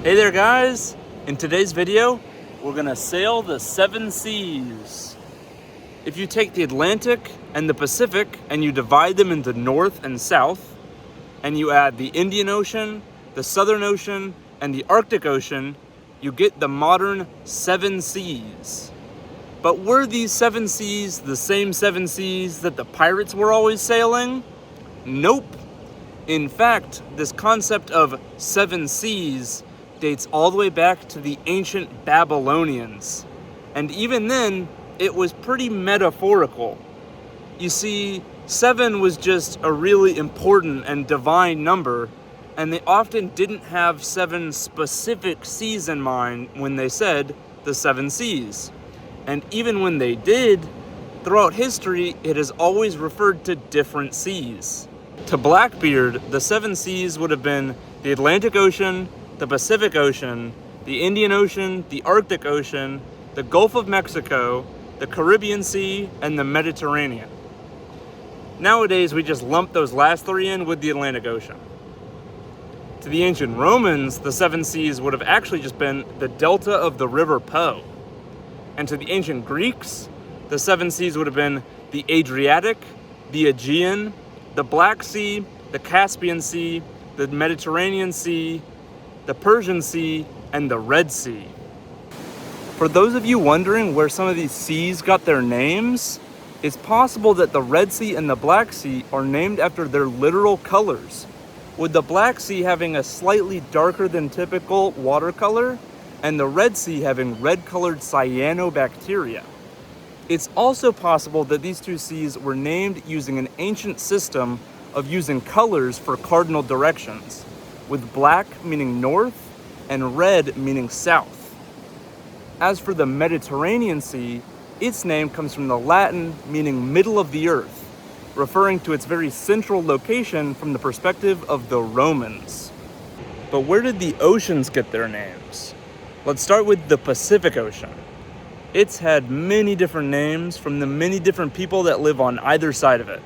Hey there guys! In today's video, we're gonna sail the 7 seas. If you take the Atlantic and the Pacific and you divide them into North and South, and you add the Indian Ocean, the Southern Ocean, and the Arctic Ocean, you get the modern 7 seas. But were these 7 seas the same 7 seas that the pirates were always sailing? Nope. In fact, this concept of 7 seas dates all the way back to the ancient Babylonians. And even then, it was pretty metaphorical. You see, 7 was just a really important and divine number, and they often didn't have 7 specific seas in mind when they said the 7 seas. And even when they did, throughout history, it has always referred to different seas. To Blackbeard, the 7 seas would have been the Atlantic Ocean, the Pacific Ocean, the Indian Ocean, the Arctic Ocean, the Gulf of Mexico, the Caribbean Sea, and the Mediterranean. Nowadays, we just lump those last 3 in with the Atlantic Ocean. To the ancient Romans, the 7 seas would have actually just been the delta of the River Po. And to the ancient Greeks, the 7 seas would have been the Adriatic, the Aegean, the Black Sea, the Caspian Sea, the Mediterranean Sea, the Persian Sea, and the Red Sea. For those of you wondering where some of these seas got their names, it's possible that the Red Sea and the Black Sea are named after their literal colors, with the Black Sea having a slightly darker than typical water color, and the Red Sea having red-colored cyanobacteria. It's also possible that these 2 seas were named using an ancient system of using colors for cardinal directions, with black meaning north and red meaning south. As for the Mediterranean Sea, its name comes from the Latin meaning middle of the earth, referring to its very central location from the perspective of the Romans. But where did the oceans get their names? Let's start with the Pacific Ocean. It's had many different names from the many different people that live on either side of it.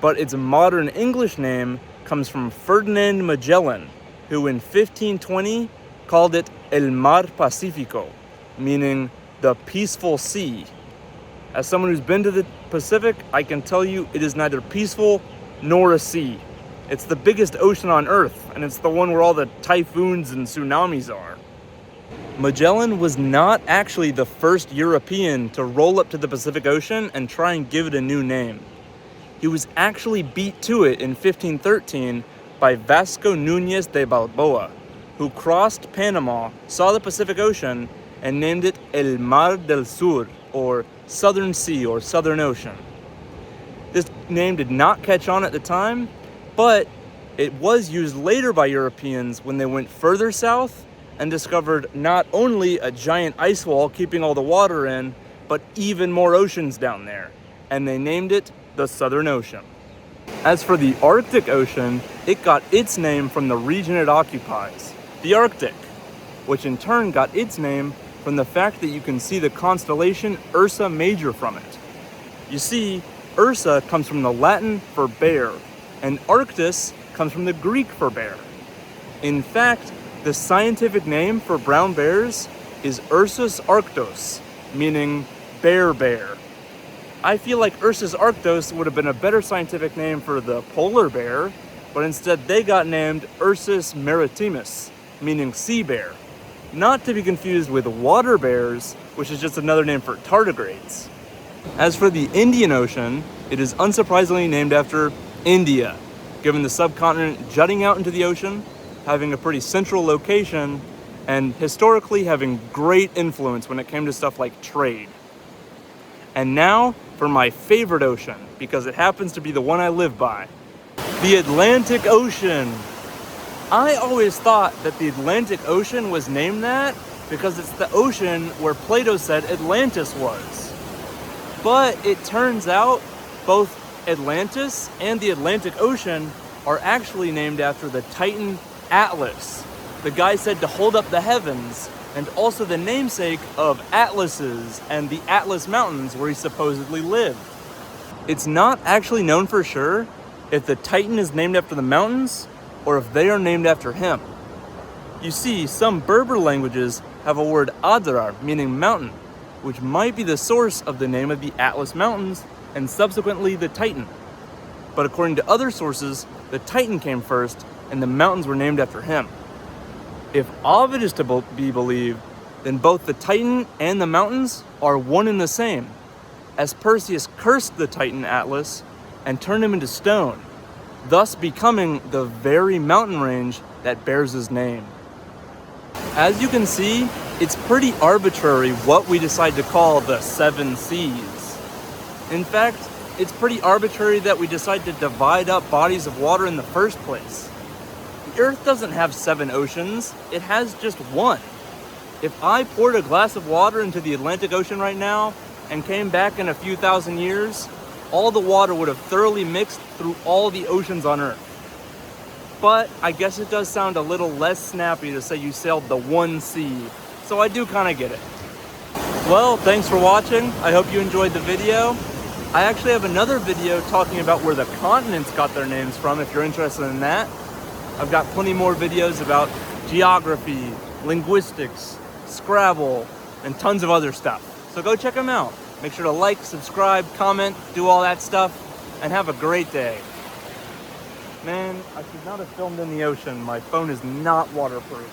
But its modern English name comes from Ferdinand Magellan, who in 1520 called it El Mar Pacífico, meaning the peaceful sea. As someone who's been to the Pacific, I can tell you it is neither peaceful nor a sea. It's the biggest ocean on Earth, and it's the one where all the typhoons and tsunamis are. Magellan was not actually the first European to roll up to the Pacific Ocean and try and give it a new name. He was actually beat to it in 1513 by Vasco Núñez de Balboa, who crossed Panama, saw the Pacific Ocean, and named it El Mar del Sur, or Southern Sea or Southern Ocean. This name did not catch on at the time, but it was used later by Europeans when they went further south and discovered not only a giant ice wall keeping all the water in, but even more oceans down there, and they named it the Southern Ocean. As for the Arctic Ocean, it got its name from the region it occupies, the Arctic, which in turn got its name from the fact that you can see the constellation Ursa Major from it. You see, Ursa comes from the Latin for bear, and Arctis comes from the Greek for bear. In fact, the scientific name for brown bears is Ursus arctos, meaning bear. I feel like Ursus arctos would have been a better scientific name for the polar bear, but instead they got named Ursus maritimus, meaning sea bear. Not to be confused with water bears, which is just another name for tardigrades. As for the Indian Ocean, it is unsurprisingly named after India, given the subcontinent jutting out into the ocean, having a pretty central location, and historically having great influence when it came to stuff like trade. And now for my favorite ocean, because it happens to be the one I live by, the Atlantic Ocean. I always thought that the Atlantic Ocean was named that because it's the ocean where Plato said Atlantis was. But it turns out both Atlantis and the Atlantic Ocean are actually named after the Titan Atlas, the guy said to hold up the heavens, and also the namesake of Atlases and the Atlas Mountains where he supposedly lived. It's not actually known for sure if the Titan is named after the mountains or if they are named after him. You see, some Berber languages have a word Adrar, meaning mountain, which might be the source of the name of the Atlas Mountains and subsequently the Titan. But according to other sources, the Titan came first and the mountains were named after him. If Ovid is to be believed, then both the Titan and the mountains are one and the same, as Perseus cursed the Titan Atlas and turned him into stone, thus becoming the very mountain range that bears his name. As you can see, it's pretty arbitrary what we decide to call the 7 seas. In fact, it's pretty arbitrary that we decide to divide up bodies of water in the first place. The Earth doesn't have 7 oceans, it has just one. If I poured a glass of water into the Atlantic Ocean right now and came back in a few thousand years, all the water would have thoroughly mixed through all the oceans on Earth. But I guess it does sound a little less snappy to say you sailed the one sea, so I do kind of get it. Well, thanks for watching. I hope you enjoyed the video. I actually have another video talking about where the continents got their names from if you're interested in that. I've got plenty more videos about geography, linguistics, Scrabble, and tons of other stuff. So go check them out. Make sure to like, subscribe, comment, do all that stuff, and have a great day. Man, I should not have filmed in the ocean. My phone is not waterproof.